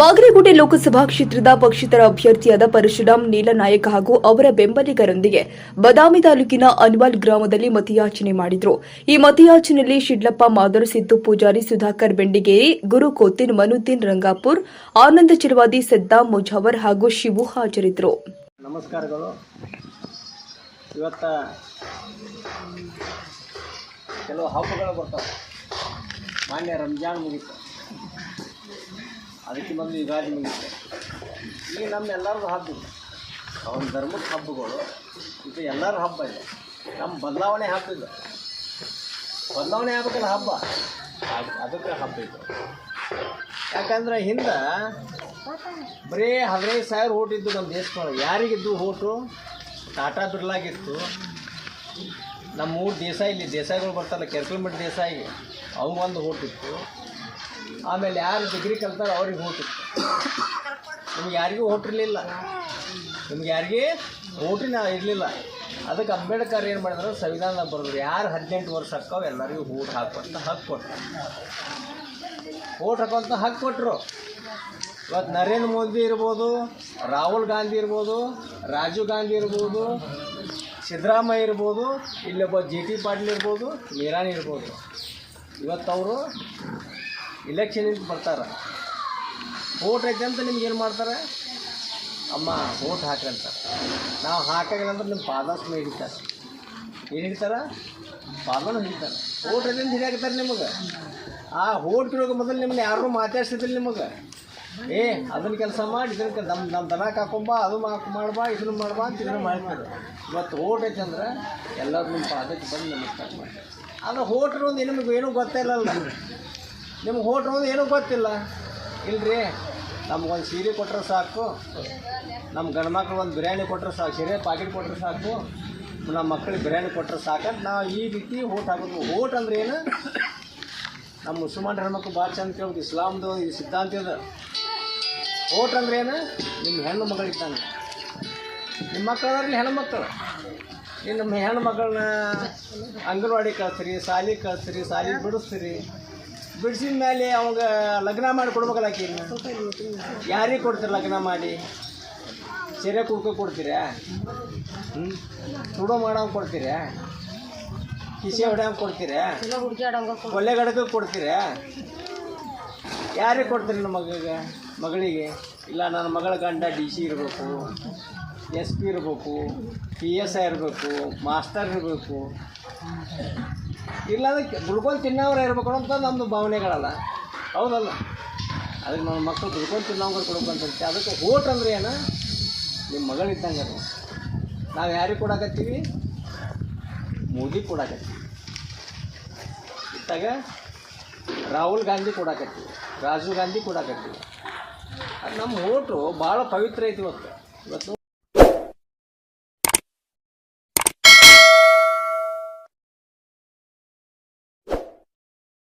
ಬಾಗಲಕೋಟೆ ಲೋಕಸಭಾ ಕ್ಷೇತ್ರದ ಪಕ್ಷೇತರ ಅಭ್ಯರ್ಥಿಯಾದ ಪರಶುರಾಮ್ ನೀಲನಾಯಕ್ ಹಾಗೂ ಅವರ ಬೆಂಬಲಿಗರೊಂದಿಗೆ ಬದಾಮಿ ತಾಲೂಕಿನ ಅನ್ವಾಲ್ ಗ್ರಾಮದಲ್ಲಿ ಮತಯಾಚನೆ ಮಾಡಿದರು. ಈ ಮತಯಾಚನೆಯಲ್ಲಿ ಶಿಡ್ಲಪ್ಪ ಮಾದರ್, ಸಿದ್ದು ಪೂಜಾರಿ, ಸುಧಾಕರ್ ಬೆಂಡಿಗೇರಿ, ಗುರು ಕೋತಿನ್, ಮನುದ್ದೀನ್ ರಂಗಾಪುರ್, ಆನಂದ ಚಿರವಾದಿ, ಸದ್ದಾಂ ಮುಜಾವರ್ ಹಾಗೂ ಶಿವು ಹಾಜರಿದ್ದರು. ನಮಸ್ಕಾರಗಳು. ಇವತ್ತು ಕೆಲವು ಹಬ್ಬಗಳು ಬರ್ತಾವೆ. ಮಾನ್ಯ ರಂಜಾನ್ ಮುಗೀತು, ಅದಕ್ಕೆ ಮೊದಲು ಯುಗಾದಿ ಮುಗಿಯುತ್ತೆ. ಈಗ ನಮ್ಮೆಲ್ಲರದು ಹಬ್ಬ ಇದೆ. ಅವನ ಧರ್ಮದ ಹಬ್ಬಗಳು ಇದು ಎಲ್ಲರ ಹಬ್ಬ ಇದೆ. ನಮ್ಮ ಬದಲಾವಣೆ ಹಬ್ಬ ಇದೆ. ಬದಲಾವಣೆ ಆಗ್ಬೇಕಲ್ಲ ಹಬ್ಬ, ಅದಕ್ಕೆ ಹಬ್ಬ ಇದೆ. ಯಾಕಂದ್ರೆ ಹಿಂದೆ ಬರೀ 15,000 ಓಟ್ ಇದ್ದು ನಮ್ಮ ದೇಶದೊಳಗೆ. ಯಾರಿಗಿದ್ದು ಓಟು? ಟಾಟಾ ಬಿರ್ಲಾಗಿತ್ತು. ನಮ್ಮ ಮೂರು ದೇಸಾಯಿಗಳು ಬರ್ತಾರಲ್ಲ, ಕೆರ್ಕಲ್ಮಠ ದೇಸಾಯಿಗೆ ಅವಂಗೊಂದು ಓಟಿತ್ತು. ಆಮೇಲೆ ಯಾರು ಡಿಗ್ರಿ ಕಲ್ತಾರೆ ಅವ್ರಿಗೆ ಓಟಿತ್ತು. ನಿಮ್ಗೆ ಯಾರಿಗೂ ಓಟಿರಲಿಲ್ಲ, ನಿಮ್ಗೆ ಯಾರಿಗೆ ಓಟಿನ ಇರಲಿಲ್ಲ. ಅದಕ್ಕೆ ಅಂಬೇಡ್ಕರ್ ಏನು ಮಾಡಿದ್ರು, ಸಂವಿಧಾನ ಬರೆದ್ರು, ಯಾರು 18 ವರ್ಷ ಹಾಕವು ಎಲ್ಲರಿಗೂ ಓಟ್ ಹಾಕುವಂಥ ಹಕ್ಕು ಕೊಟ್ಟರು. ಓಟ್ ಹಾಕುವಂಥ ಹಕ್ಕು ಕೊಟ್ಟರು. ಇವತ್ತು ನರೇಂದ್ರ ಮೋದಿ ಇರ್ಬೋದು, ರಾಹುಲ್ ಗಾಂಧಿ ಇರ್ಬೋದು, ರಾಜೀವ್ ಗಾಂಧಿ ಇರ್ಬೋದು, ಸಿದ್ದರಾಮಯ್ಯ ಇರ್ಬೋದು, ಇಲ್ಲೊಬ್ಬ JT ಪಾಟೀಲ್ ಇರ್ಬೋದು, ಮೀರಾಣಿ ಇರ್ಬೋದು. ಇವತ್ತು ಅವರು ಇಲೆಕ್ಷನಿಂದ ಬರ್ತಾರೆ. ಓಟ್ ಐತೆ ಅಂತ ನಿಮ್ಗೆ ಏನು ಮಾಡ್ತಾರೆ? ಅಮ್ಮ ಓಟ್ ಹಾಕಂತಾರೆ. ನಾವು ಹಾಕಾಗಿಲ್ಲ ಅಂದ್ರೆ ನಿಮ್ಮ ಪಾದಸ್ಮ ಹಿಡಿತಾರೆ. ಏನು ಹಿಡಿತಾರೆ? ಪಾದನೂ ಹಿಡಿತಾರೆ. ಓಟ್ ಐತೆ ಅಂತ ಹಿಡಿಯಾಕತ್ತಾರೆ ನಿಮಗೆ. ಆ ಓಟ್ ಕಿಡೋಕೆ ಮೊದಲು ನಿಮ್ಮನ್ನ ಯಾರೂ ಮಾತಾಡ್ಸಿದ್ದಿಲ್ಲ ನಿಮಗೆ. ಅದನ್ನು ಕೆಲಸ ಮಾಡಿ, ಇದನ್ನು ನಮ್ಮ ದನ ಕಾಕೊಂಬ, ಅದು ಮಾಡ್ಬಾ, ಇದನ್ನು ಮಾಡ್ಬಾ ಅಂತ ಇದನ್ನು ಮಾಡ್ತಾರೆ. ಇವತ್ತು ಓಟ್ ಐತೆ ಅಂದ್ರೆ ಎಲ್ಲರೂ ನಿಮ್ಮ ಪಾದಕ್ಕೆ ಬಂದು ನಮಸ್ಕಾರ ಮಾಡಿ. ಆದರೆ ಓಟ್ ಇರೋದು ನಿಮಗೆ ಏನೂ ಗೊತ್ತಿಲ್ಲಲ್ಲ. ನಿಮ್ಗೆ ಓಟ್ ಇರೋದು ಏನೂ ಗೊತ್ತಿಲ್ಲ. ಇಲ್ಲರಿ, ನಮಗೊಂದು ಸೀರೆ ಕೊಟ್ಟರೆ ಸಾಕು, ನಮ್ಮ ಗಂಡು ಮಕ್ಳು ಒಂದು ಬಿರಿಯಾನಿ ಕೊಟ್ಟರೆ ಸಾಕು, ಸೀರೆ ಪಾಕೆಟ್ ಕೊಟ್ಟರೆ ಸಾಕು, ನಮ್ಮ ಮಕ್ಕಳಿಗೆ ಬಿರಿಯಾನಿ ಕೊಟ್ಟರೆ ಸಾಕಂತ ನಾವು ಈ ರೀತಿ ಓಟ್ ಹಾಕೋದು. ಓಟ್ ಅಂದ್ರೆ ಏನು? ನಮ್ಮ ಮುಸಲ್ಮಾನ್ ಹೆಣ್ಮಕ್ಳು ಭಾಳ ಚಂದ ಕೇಳೋದು, ಇಸ್ಲಾಮ್ದು ಈ ಸಿದ್ಧಾಂತ ಇದೆ. ಓಟ್ ಅಂದ್ರೆ ಏನು? ನಿಮ್ಮ ಹೆಣ್ಣು ಮಗಳಿದ್ದಂಗೆ. ನಿಮ್ಮ ಮಕ್ಕಳಾದ್ರಲ್ಲಿ ಹೆಣ್ಣು ಮಕ್ಕಳು. ಇನ್ನು ನಮ್ಮ ಹೆಣ್ಣು ಮಕ್ಕಳನ್ನ ಅಂಗನವಾಡಿ ಕಳಿಸ್ತೀರಿ, ಶಾಲೆಗೆ ಕಳಿಸ್ತೀರಿ, ಶಾಲೆಗೆ ಬಿಡಿಸ್ತೀರಿ. ಬಿಡಿಸಿದ ಮೇಲೆ ಅವಾಗ ಲಗ್ನ ಮಾಡಿ ಕೊಡ್ಬೇಕಲ್ಲ ಆಕಿ. ಯಾರಿಗೆ ಕೊಡ್ತೀರಿ ಲಗ್ನ ಮಾಡಿ? ಸೀರೆ ಕುಡ್ಕೊ ಕೊಡ್ತೀರಾ? ಸುಡೋ ಮಾಡೋಂಗೆ ಕೊಡ್ತೀರಾ? ಕಿಸೆ ಹೊಡ್ಯಂಗೆ ಕೊಡ್ತೀರಾ? ಕೊಲೆಗಡಕ್ಕೆ ಕೊಡ್ತೀರಾ? ಯಾರಿಗೆ ಕೊಡ್ತೀರಿ ನಮ್ಮ ಮಗಳಿಗೆ? ಇಲ್ಲ, ನನ್ನ ಮಗಳ ಗಂಡ DC ಇರಬೇಕು, SP ಇರಬೇಕು, PSI ಇರಬೇಕು, ಮಾಸ್ಟರ್ ಇರಬೇಕು, ಇಲ್ಲಾಂದ್ರೆ ದುಡ್ಕೊಂಡು ತಿನ್ನೋರು ಇರಬೇಕು ಅಂತ ನಮ್ಮದು ಭಾವನೆಗಳಲ್ಲ. ಹೌದಲ್ಲ? ಅದಕ್ಕೆ ನನ್ನ ಮಕ್ಕಳು ದುಡ್ಕೊಂಡು ತಿನ್ನೋಂಗೆ ಕೊಡ್ಬೇಕಂತ. ಅದಕ್ಕೆ ಓಟ್ ಅಂದ್ರೆ ಏನು? ನಿಮ್ಮ ಮಗಳಿದ್ದಂಗೆ ಅದು. ನಾವು ಯಾರಿಗೆ ಕೊಡಾಕತ್ತೀವಿ? ಮೋದಿ ಕೊಡಾಕತ್ತೀವಿ. ಇತ್ತಾಗ ರಾಹುಲ್ ಗಾಂಧಿ ಕೊಡಾಕತ್ತೀವಿ, ರಾಜೀವ್ ಗಾಂಧಿ ಕೊಡಾಕತ್ತೀವಿ. ಅದು ನಮ್ಮ ಓಟು ಭಾಳ ಪವಿತ್ರ ಐತಿ ಇವತ್ತು.